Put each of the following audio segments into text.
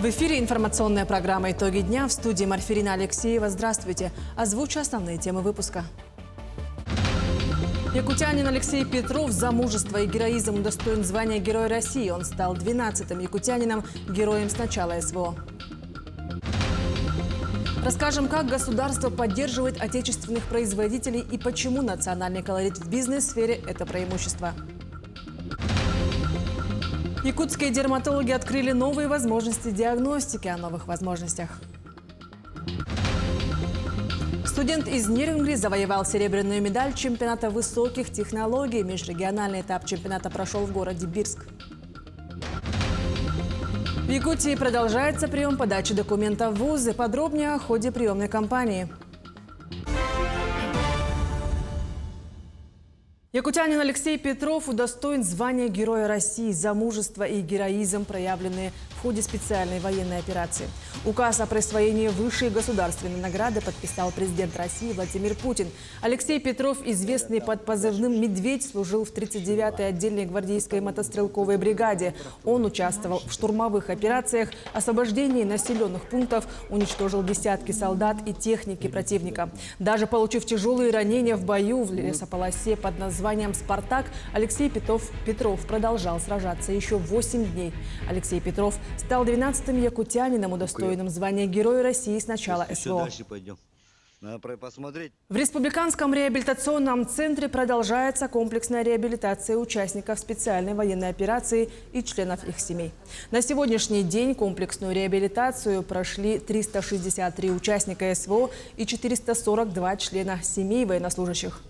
В эфире информационная программа «Итоги дня». В студии Марфирина Алексеева. Здравствуйте. Озвучу основные темы выпуска. Якутянин Алексей Петров за мужество и героизм удостоен звания Героя России. Он стал 12-м якутянином, героем с начала СВО. Расскажем, как государство поддерживает отечественных производителей и почему национальный колорит в бизнес-сфере – это преимущество. Якутские дерматологи открыли новые возможности диагностики. О новых возможностях. Студент из Нерюнгри завоевал серебряную медаль чемпионата высоких технологий. Межрегиональный этап чемпионата прошел в городе Бирск. В Якутии продолжается прием подачи документов в вузы. Подробнее о ходе приемной кампании. Якутянин Алексей Петров удостоен звания Героя России за мужество и героизм, проявленные в ходе специальной военной операции. Указ о присвоении высшей государственной награды подписал президент России Владимир Путин. Алексей Петров, известный под позывным «Медведь», служил в 39-й отдельной гвардейской мотострелковой бригаде. Он участвовал в штурмовых операциях, освобождении населенных пунктов, уничтожил десятки солдат и техники противника. Даже получив тяжелые ранения в бою в лесополосе под названием «Спартак», Алексей Петров продолжал сражаться еще 8 дней. Алексей Петров стал 12-м якутянином, удостоенным звания Героя России с начала СВО. В Республиканском реабилитационном центре продолжается комплексная реабилитация участников специальной военной операции и членов их семей. На сегодняшний день комплексную реабилитацию прошли 363 участника СВО и 442 члена семей военнослужащих.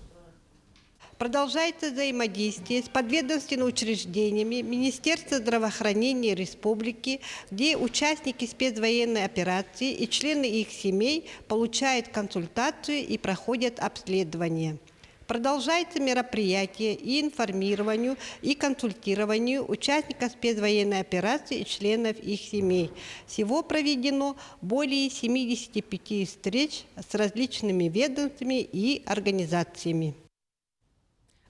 Продолжается взаимодействие с подведомственными учреждениями Министерства здравоохранения Республики, где участники спецвоенной операции и члены их семей получают консультацию и проходят обследование. Продолжается мероприятие и информированию и консультированию участников спецвоенной операции и членов их семей. Всего проведено более 75 встреч с различными ведомствами и организациями.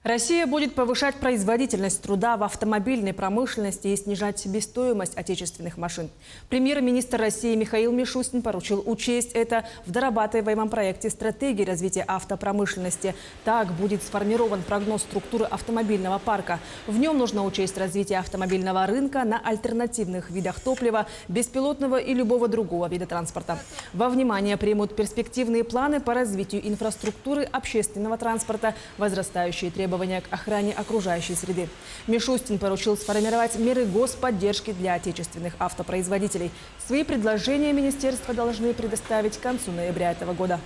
Россия будет повышать производительность труда в автомобильной промышленности и снижать себестоимость отечественных машин. Премьер-министр России Михаил Мишустин поручил учесть это в дорабатываемом проекте стратегии развития автопромышленности. Так будет сформирован прогноз структуры автомобильного парка. В нем нужно учесть развитие автомобильного рынка на альтернативных видах топлива, беспилотного и любого другого вида транспорта. Во внимание примут перспективные планы по развитию инфраструктуры общественного транспорта, возрастающие требования к охране окружающей среды. Мишустин поручил сформировать меры господдержки для отечественных автопроизводителей. Свои предложения министерства должны предоставить к концу ноября этого года.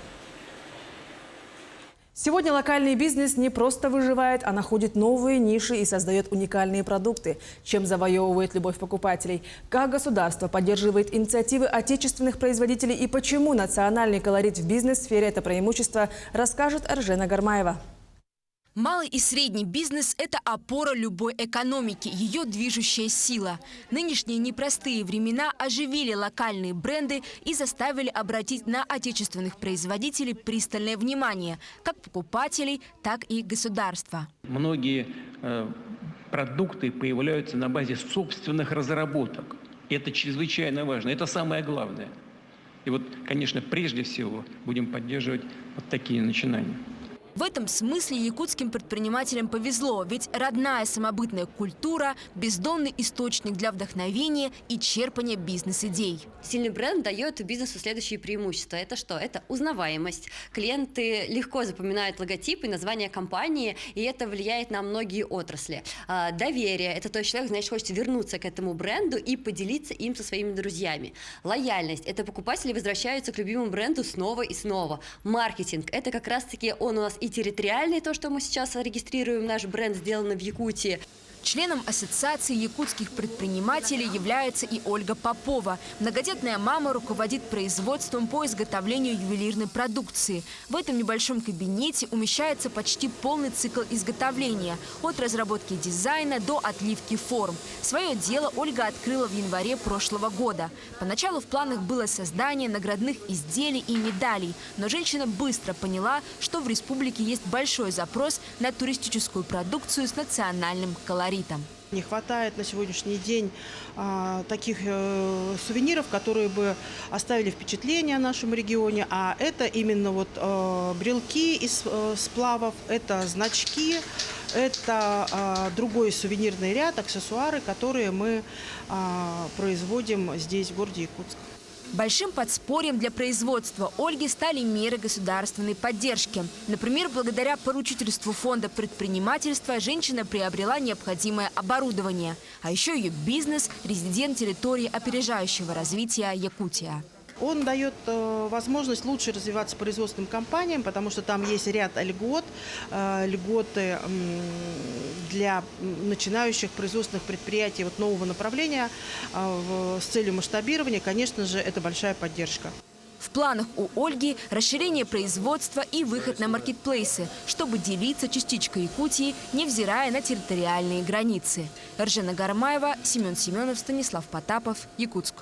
Сегодня локальный бизнес не просто выживает, а находит новые ниши и создает уникальные продукты, чем завоевывает любовь покупателей. Как государство поддерживает инициативы отечественных производителей и почему национальный колорит в бизнес-сфере – это преимущество, расскажет Аржена Гармаева. Малый и средний бизнес – это опора любой экономики, ее движущая сила. Нынешние непростые времена оживили локальные бренды и заставили обратить на отечественных производителей пристальное внимание, как покупателей, так и государства. Многие продукты появляются на базе собственных разработок. Это чрезвычайно важно, это самое главное. И вот, конечно, прежде всего будем поддерживать вот такие начинания. В этом смысле якутским предпринимателям повезло, ведь родная самобытная культура – бездонный источник для вдохновения и черпания бизнес-идей. Сильный бренд дает бизнесу следующие преимущества. Это что? Это узнаваемость. Клиенты легко запоминают логотип и название компании, и это влияет на многие отрасли. Доверие – это то, что человек, значит, хочет вернуться к этому бренду и поделиться им со своими друзьями. Лояльность – это покупатели возвращаются к любимому бренду снова и снова. Маркетинг – это как раз-таки он у нас и территориальный, то, что мы сейчас регистрируем, наш бренд сделан в Якутии. Членом Ассоциации якутских предпринимателей является и Ольга Попова. Многодетная мама руководит производством по изготовлению ювелирной продукции. В этом небольшом кабинете умещается почти полный цикл изготовления – от разработки дизайна до отливки форм. Свое дело Ольга открыла в январе прошлого года. Поначалу в планах было создание наградных изделий и медалей, но женщина быстро поняла, что в республике есть большой запрос на туристическую продукцию с национальным колоритом. Не хватает на сегодняшний день таких сувениров, которые бы оставили впечатление о нашем регионе. А это именно вот брелки из сплавов, это значки, это другой сувенирный ряд, аксессуары, которые мы производим здесь, в городе Якутск. Большим подспорьем для производства Ольги стали меры государственной поддержки. Например, благодаря поручительству Фонда предпринимательства женщина приобрела необходимое оборудование. А еще ее бизнес – резидент территории опережающего развития Якутия. Он дает возможность лучше развиваться производственным компаниям, потому что там есть ряд льгот, льготы для начинающих производственных предприятий вот нового направления с целью масштабирования. Конечно же, это большая поддержка. В планах у Ольги расширение производства и выход на маркетплейсы, чтобы делиться частичкой Якутии, невзирая на территориальные границы. Эржена Гармаева, Семен Семенов, Станислав Потапов, Якутск.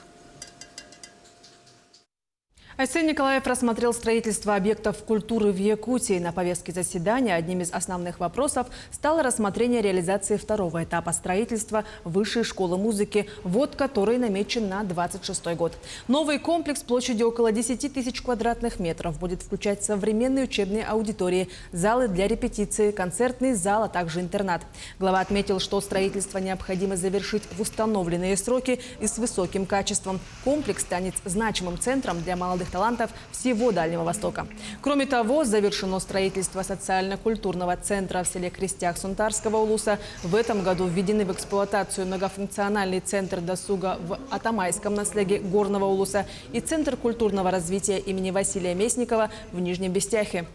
Айсен Николаев рассмотрел строительство объектов культуры в Якутии. На повестке заседания одним из основных вопросов стало рассмотрение реализации второго этапа строительства Высшей школы музыки, ввод которой намечен на 2026 год. Новый комплекс площадью около 10 тысяч квадратных метров будет включать современные учебные аудитории, залы для репетиции, концертный зал, а также интернат. Глава отметил, что строительство необходимо завершить в установленные сроки и с высоким качеством. Комплекс станет значимым центром для молодых талантов всего Дальнего Востока. Кроме того, завершено строительство социально-культурного центра в селе Крестях Сунтарского улуса. В этом году введены в эксплуатацию многофункциональный центр досуга в Атамайском наследии Горного улуса и Центр культурного развития имени Василия Местникова в Нижнем Бестяхе.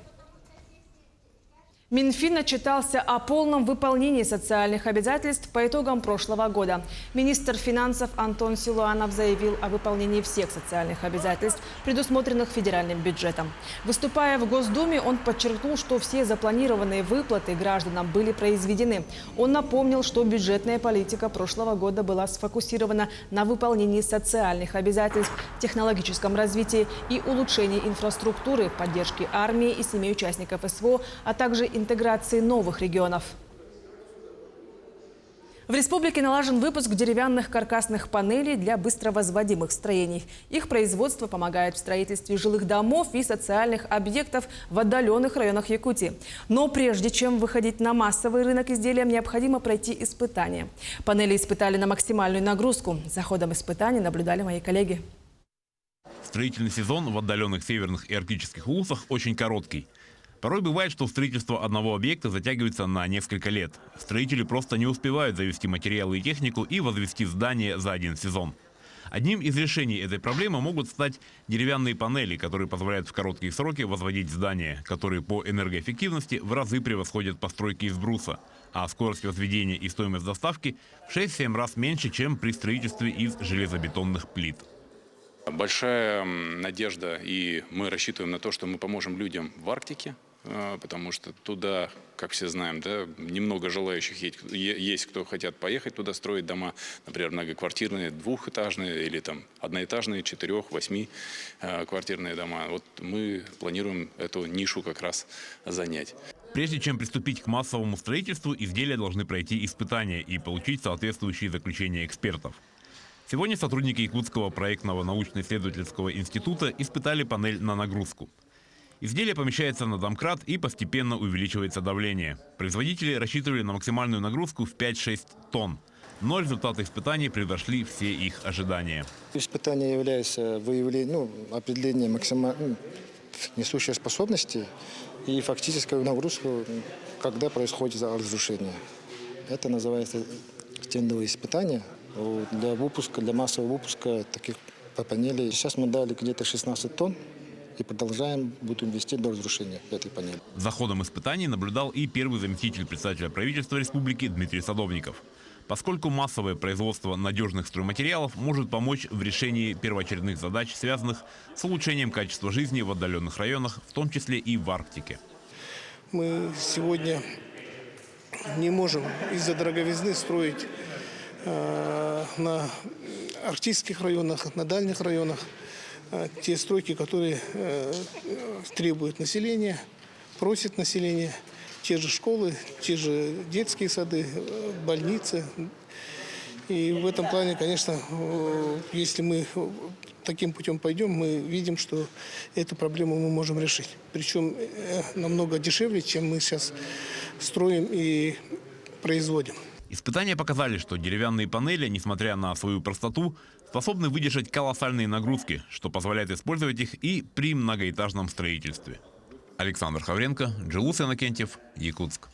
Минфин отчитался о полном выполнении социальных обязательств по итогам прошлого года. Министр финансов Антон Силуанов заявил о выполнении всех социальных обязательств, предусмотренных федеральным бюджетом. Выступая в Госдуме, он подчеркнул, что все запланированные выплаты гражданам были произведены. Он напомнил, что бюджетная политика прошлого года была сфокусирована на выполнении социальных обязательств, технологическом развитии и улучшении инфраструктуры, поддержке армии и семей участников СВО, а также интеграции новых регионов. В республике налажен выпуск деревянных каркасных панелей для быстровозводимых строений. Их производство помогает в строительстве жилых домов и социальных объектов в отдаленных районах Якутии. Но прежде чем выходить на массовый рынок изделиям, необходимо пройти испытания. Панели испытали на максимальную нагрузку. За ходом испытаний наблюдали мои коллеги. Строительный сезон в отдаленных северных и арктических улусах очень короткий. Порой бывает, что строительство одного объекта затягивается на несколько лет. Строители просто не успевают завести материалы и технику и возвести здание за один сезон. Одним из решений этой проблемы могут стать деревянные панели, которые позволяют в короткие сроки возводить здания, которые по энергоэффективности в разы превосходят постройки из бруса, а скорость возведения и стоимость доставки в 6-7 раз меньше, чем при строительстве из железобетонных плит. Большая надежда, и мы рассчитываем на то, что мы поможем людям в Арктике, потому что туда, как все знаем, да, немного желающих есть, кто хотят поехать туда строить дома, например, многоквартирные, двухэтажные или там одноэтажные, 4-8-квартирные дома. Вот мы планируем эту нишу как раз занять. Прежде чем приступить к массовому строительству, изделия должны пройти испытания и получить соответствующие заключения экспертов. Сегодня сотрудники Якутского проектного научно-исследовательского института испытали панель на нагрузку. Изделие помещается на домкрат и постепенно увеличивается давление. Производители рассчитывали на максимальную нагрузку в 5-6 тонн. Но результаты испытаний превзошли все их ожидания. Испытание является определением максимальной несущей способности и фактической нагрузки, когда происходит разрушение. Это называется стендовые испытания. Для массового выпуска таких панелей сейчас мы дали где-то 16 тонн и продолжаем, будем вести до разрушения этой панели. За ходом испытаний наблюдал и первый заместитель председателя правительства республики Дмитрий Садовников. Поскольку массовое производство надежных стройматериалов может помочь в решении первоочередных задач, связанных с улучшением качества жизни в отдаленных районах, в том числе и в Арктике. Мы сегодня не можем из-за дороговизны строить на арктических районах, на дальних районах те стройки, которые требуют населения, просит население, те же школы, те же детские сады, больницы, И в этом плане, конечно, если мы таким путем пойдем, мы видим, что эту проблему мы можем решить. Причем намного дешевле, чем мы сейчас строим и производим. Испытания показали, что деревянные панели, несмотря на свою простоту, способны выдержать колоссальные нагрузки, что позволяет использовать их и при многоэтажном строительстве. Александр Хавренко, Джилус Иннокентьев, Якутск.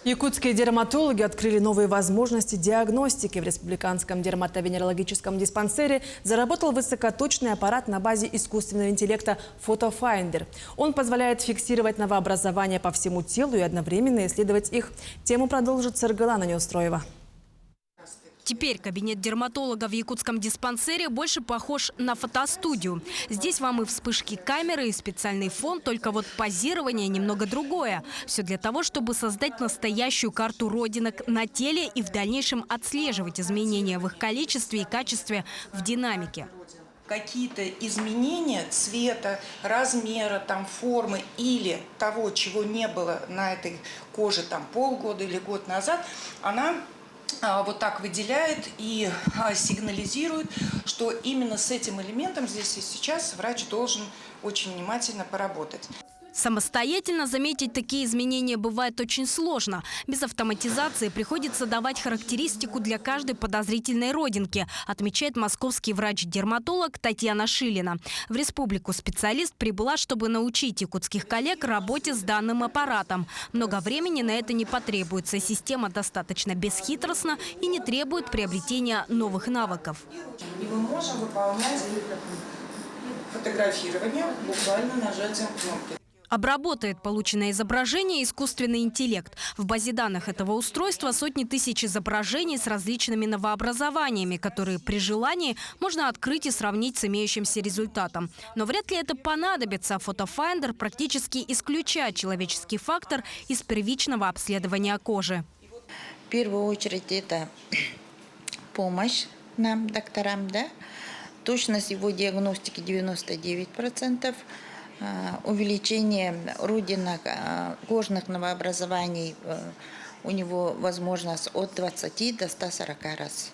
Якутские дерматологи открыли новые возможности диагностики. В Республиканском дерматовенерологическом диспансере заработал высокоточный аппарат на базе искусственного интеллекта «Фотофайндер». Он позволяет фиксировать новообразования по всему телу и одновременно исследовать их. Тему продолжит Саргалана Неустроева. Теперь кабинет дерматолога в якутском диспансере больше похож на фотостудию. Здесь вам и вспышки камеры, и специальный фон, только вот позирование немного другое. Все для того, чтобы создать настоящую карту родинок на теле и в дальнейшем отслеживать изменения в их количестве и качестве в динамике. Какие-то изменения цвета, размера, формы или того, чего не было на этой коже полгода или год назад, она вот так выделяет и сигнализирует, что именно с этим элементом здесь и сейчас врач должен очень внимательно поработать. Самостоятельно заметить такие изменения бывает очень сложно. Без автоматизации приходится давать характеристику для каждой подозрительной родинки, отмечает московский врач-дерматолог Татьяна Шилина. В республику специалист прибыла, чтобы научить якутских коллег работе с данным аппаратом. Много времени на это не потребуется. Система достаточно бесхитростна и не требует приобретения новых навыков. И мы можем выполнять фотографирование буквально нажатием кнопки. Обработает полученное изображение искусственный интеллект. В базе данных этого устройства сотни тысяч изображений с различными новообразованиями, которые при желании можно открыть и сравнить с имеющимся результатом. Но вряд ли это понадобится. Фотофайндер практически исключает человеческий фактор из первичного обследования кожи. В первую очередь это помощь нам, докторам, да? Точность его диагностики 99%. Увеличение родинок, кожных новообразований у него возможно от 20 до 140 раз.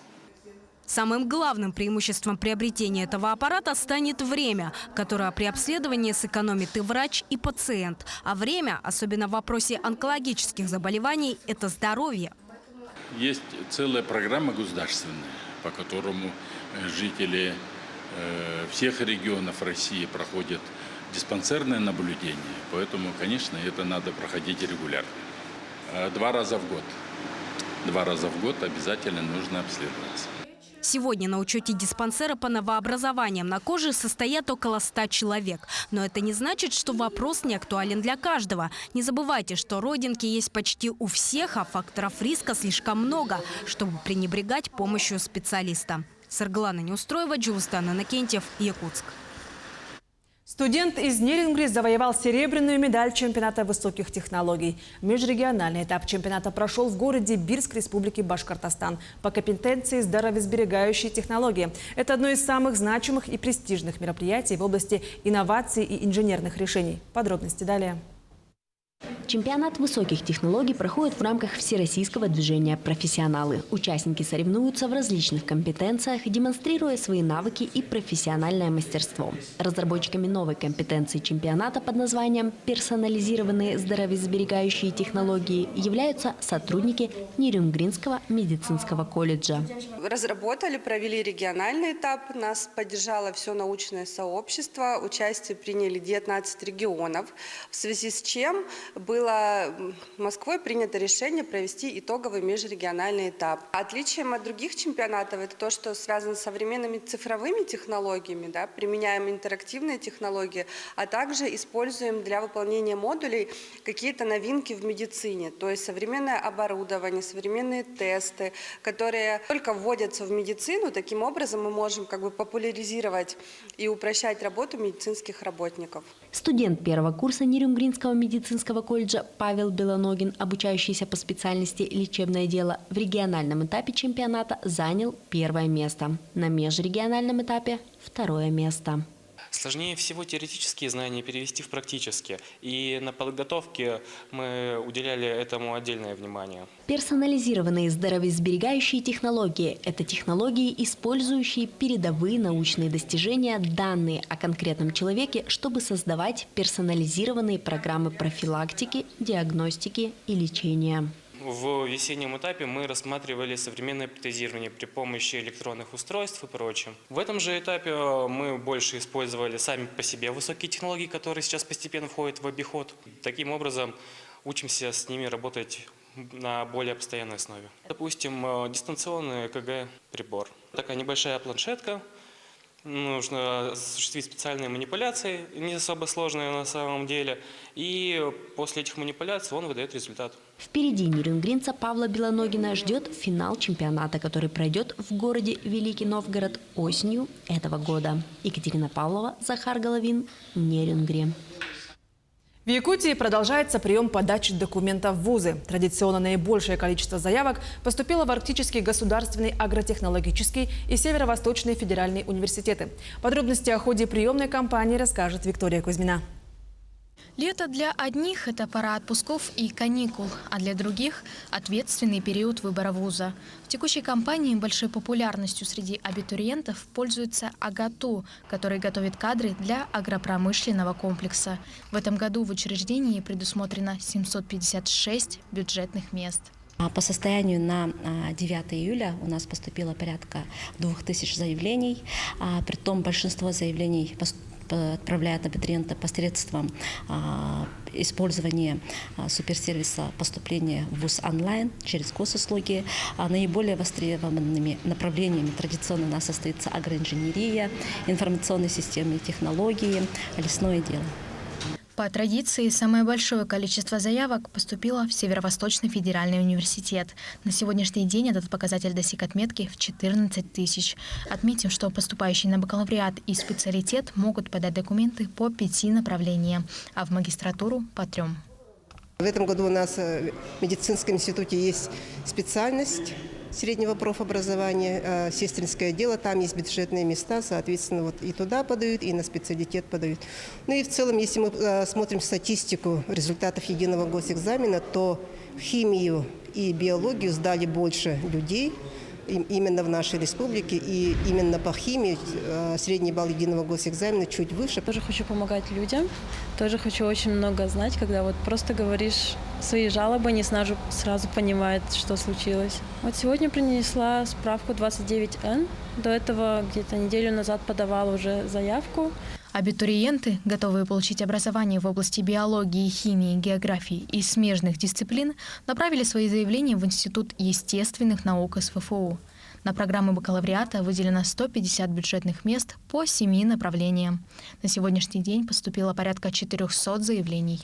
Самым главным преимуществом приобретения этого аппарата станет время, которое при обследовании сэкономит и врач, и пациент. А время, особенно в вопросе онкологических заболеваний, это здоровье. Есть целая программа государственная, по которому жители всех регионов России проходят диспансерное наблюдение, поэтому, конечно, это надо проходить регулярно. 2 раза в год. 2 раза в год обязательно нужно обследоваться. Сегодня на учете диспансера по новообразованиям на коже состоят около 100 человек. Но это не значит, что вопрос не актуален для каждого. Не забывайте, что родинки есть почти у всех, а факторов риска слишком много, чтобы пренебрегать помощью специалиста. Саргалана Неустроева, Джилус Иннокентьев, Якутск. Студент из Нерингри завоевал серебряную медаль чемпионата высоких технологий. Межрегиональный этап чемпионата прошел в городе Бирск Республики Башкортостан по компетенции здоровьесберегающие технологии. Это одно из самых значимых и престижных мероприятий в области инноваций и инженерных решений. Подробности далее. Чемпионат высоких технологий проходит в рамках всероссийского движения «Профессионалы». Участники соревнуются в различных компетенциях, демонстрируя свои навыки и профессиональное мастерство. Разработчиками новой компетенции чемпионата под названием «Персонализированные здоровьесберегающие технологии» являются сотрудники Нерюнгринского медицинского колледжа. Разработали, провели региональный этап. Нас поддержало все научное сообщество. Участие приняли 19 регионов, в связи с чем было Москвой принято решение провести итоговый межрегиональный этап. Отличием от других чемпионатов это то, что связано с современными цифровыми технологиями, да, применяем интерактивные технологии, а также используем для выполнения модулей какие-то новинки в медицине, то есть современное оборудование, современные тесты, которые только вводятся в медицину. Таким образом мы можем популяризировать и упрощать работу медицинских работников. Студент первого курса Нерюнгринского медицинского колледжа Павел Белоногин, обучающийся по специальности лечебное дело, в региональном этапе чемпионата занял 1-е место. На межрегиональном этапе – 2-е место. Сложнее всего теоретические знания перевести в практические. И на подготовке мы уделяли этому отдельное внимание. Персонализированные здоровьесберегающие технологии – это технологии, использующие передовые научные достижения, данные о конкретном человеке, чтобы создавать персонализированные программы профилактики, диагностики и лечения. В весеннем этапе мы рассматривали современное протезирование при помощи электронных устройств и прочее. В этом же этапе мы больше использовали сами по себе высокие технологии, которые сейчас постепенно входят в обиход. Таким образом, учимся с ними работать на более постоянной основе. Допустим, дистанционный ЭКГ-прибор. Такая небольшая планшетка. Нужно осуществить специальные манипуляции, не особо сложные на самом деле. И после этих манипуляций он выдает результат. Впереди нюрнбергенца Павла Белоногина ждет финал чемпионата, который пройдет в городе Великий Новгород осенью этого года. Екатерина Павлова, Захар Головин, Нерюнгри. В Якутии продолжается прием подачи документов в вузы. Традиционно наибольшее количество заявок поступило в Арктический государственный агротехнологический и Северо-Восточный федеральные университеты. Подробности о ходе приемной кампании расскажет Виктория Кузьмина. Лето для одних – это пора отпусков и каникул, а для других – ответственный период выбора вуза. В текущей кампании большой популярностью среди абитуриентов пользуется АГАТУ, который готовит кадры для агропромышленного комплекса. В этом году в учреждении предусмотрено 756 бюджетных мест. По состоянию на 9 июля у нас поступило порядка 2000 заявлений, притом большинство заявлений отправляют абитуриенты посредством использования суперсервиса поступления в ВУЗ онлайн через госуслуги. Наиболее востребованными направлениями традиционно у нас остаются агроинженерия, информационные системы и технологии, лесное дело. По традиции, самое большое количество заявок поступило в Северо-Восточный федеральный университет. На сегодняшний день этот показатель достиг отметки в 14 тысяч. Отметим, что поступающие на бакалавриат и специалитет могут подать документы по 5 направлениям, а в магистратуру – по 3. В этом году у нас в медицинском институте есть специальность среднего профобразования, сестринское дело, там есть бюджетные места, соответственно, вот и туда подают, и на специалитет подают. Ну и в целом, если мы смотрим статистику результатов единого госэкзамена, то химию и биологию сдали больше людей именно в нашей республике, и именно по химии средний балл единого госэкзамена чуть выше. Тоже хочу помогать людям, тоже хочу очень много знать, когда вот просто говоришь свои жалобы, не сразу понимают, что случилось. Вот сегодня принесла справку 29Н, до этого где-то неделю назад подавала уже заявку. Абитуриенты, готовые получить образование в области биологии, химии, географии и смежных дисциплин, направили свои заявления в Институт естественных наук СФФУ. На программы бакалавриата выделено 150 бюджетных мест по 7 направлениям. На сегодняшний день поступило порядка 400 заявлений.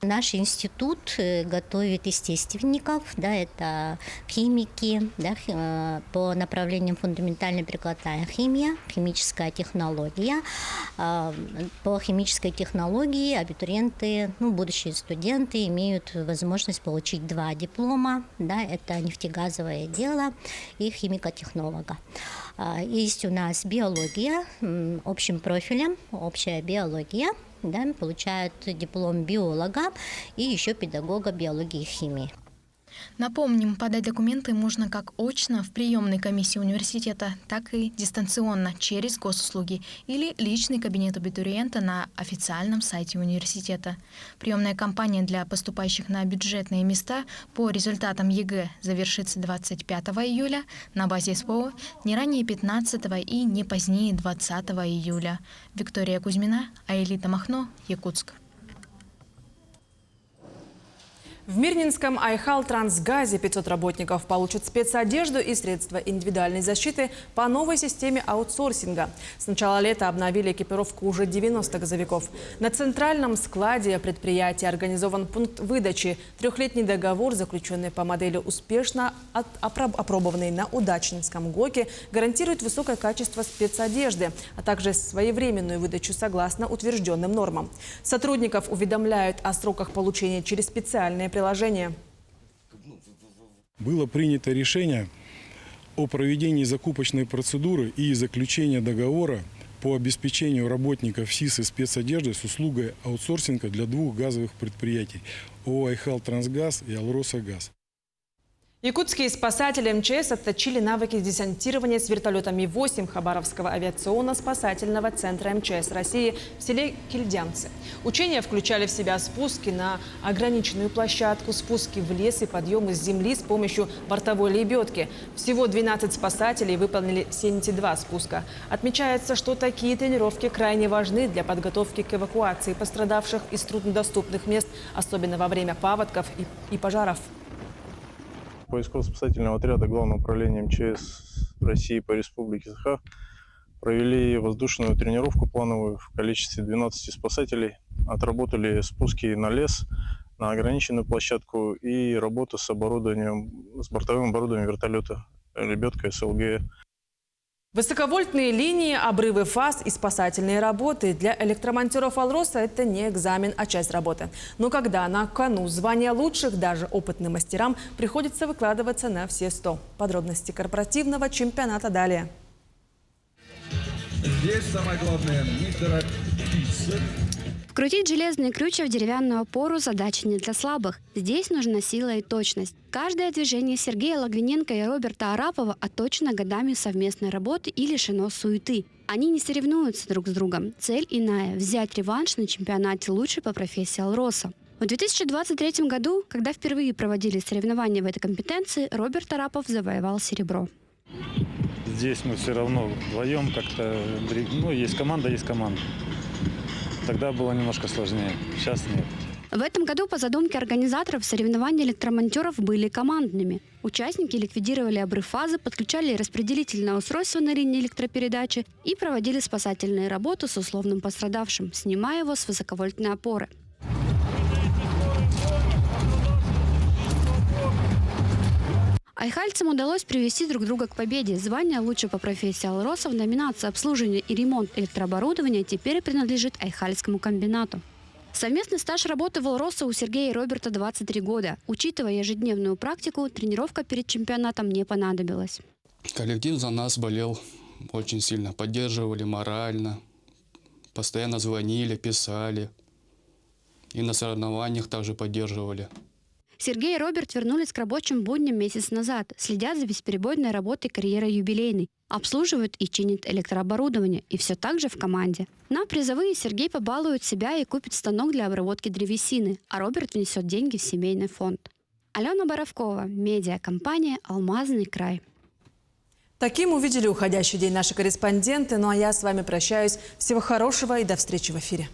Наш институт готовит естественников, да, это химики, да, по направлениям фундаментальная прикладная химия, химическая технология. По химической технологии абитуриенты, будущие студенты имеют возможность получить 2 диплома, да, это нефтегазовое дело и химико-технолога. Есть у нас биология общим профилем, общая биология. Да, получают диплом биолога и еще педагога биологии и химии. Напомним, подать документы можно как очно в приемной комиссии университета, так и дистанционно через госуслуги или личный кабинет абитуриента на официальном сайте университета. Приемная кампания для поступающих на бюджетные места по результатам ЕГЭ завершится 25 июля на базе СПО, не ранее 15 и не позднее 20 июля. Виктория Кузьмина, Аэлита Махно, Якутск. В Мирнинском Айхал-Трансгазе 500 работников получат спецодежду и средства индивидуальной защиты по новой системе аутсорсинга. С начала лета обновили экипировку уже 90 газовиков. На центральном складе предприятия организован пункт выдачи. 3-летний договор, заключенный по модели успешно опробованный на Удачнинском ГОКе, гарантирует высокое качество спецодежды, а также своевременную выдачу согласно утвержденным нормам. Сотрудников уведомляют о сроках получения через специальные приложение. Было принято решение о проведении закупочной процедуры и заключения договора по обеспечению работников СИС и спецодежды с услугой аутсорсинга для 2 газовых предприятий – ООО «Айхал-Трансгаз» и «Алросагаз». Якутские спасатели МЧС отточили навыки десантирования с вертолета Ми-8 Хабаровского авиационно-спасательного центра МЧС России в селе Кильдямцы. Учения включали в себя спуски на ограниченную площадку, спуски в лес и подъемы с земли с помощью бортовой лебедки. Всего 12 спасателей выполнили 72 спуска. Отмечается, что такие тренировки крайне важны для подготовки к эвакуации пострадавших из труднодоступных мест, особенно во время паводков и пожаров. Поисково-спасательного отряда Главного управления МЧС России по Республике Саха провели воздушную тренировку плановую в количестве 12 спасателей. Отработали спуски на лес, на ограниченную площадку и работу с оборудованием, с бортовым оборудованием вертолета, лебедка, СЛГ. Высоковольтные линии, обрывы фаз и спасательные работы. Для электромонтеров «Алроса» это не экзамен, а часть работы. Но когда на кону звания лучших, даже опытным мастерам приходится выкладываться на все 100. Подробности корпоративного чемпионата далее. Здесь самое главное не торопиться. Вкрутить железные крючья в деревянную опору – задача не для слабых. Здесь нужна сила и точность. Каждое движение Сергея Логвиненко и Роберта Арапова отточено годами совместной работы и лишено суеты. Они не соревнуются друг с другом. Цель иная – взять реванш на чемпионате лучшей по профессии «Алроса». В 2023 году, когда впервые проводили соревнования в этой компетенции, Роберт Арапов завоевал серебро. Здесь мы все равно вдвоем как-то, есть команда, есть команда. Тогда было немножко сложнее, сейчас нет. В этом году по задумке организаторов соревнования электромонтеров были командными. Участники ликвидировали обрыв фазы, подключали распределительное устройство на линии электропередачи и проводили спасательные работы с условным пострадавшим, снимая его с высоковольтной опоры. Айхальцам удалось привести друг друга к победе. Звание лучшего по профессии «Алроса» в номинации «Обслуживание и ремонт электрооборудования» теперь принадлежит Айхальскому комбинату. Совместный стаж работы в «Алроса» у Сергея и Роберта 23 года. Учитывая ежедневную практику, тренировка перед чемпионатом не понадобилась. Коллектив за нас болел очень сильно. Поддерживали морально. Постоянно звонили, писали. И на соревнованиях также поддерживали. Сергей и Роберт вернулись к рабочим будням месяц назад, следят за бесперебойной работой карьеры юбилейной, обслуживают и чинят электрооборудование, и все так же в команде. На призовые Сергей побалует себя и купит станок для обработки древесины, а Роберт внесет деньги в семейный фонд. Алена Боровкова, медиакомпания «Алмазный край». Таким увидели уходящий день наши корреспонденты. Ну а я с вами прощаюсь. Всего хорошего и до встречи в эфире.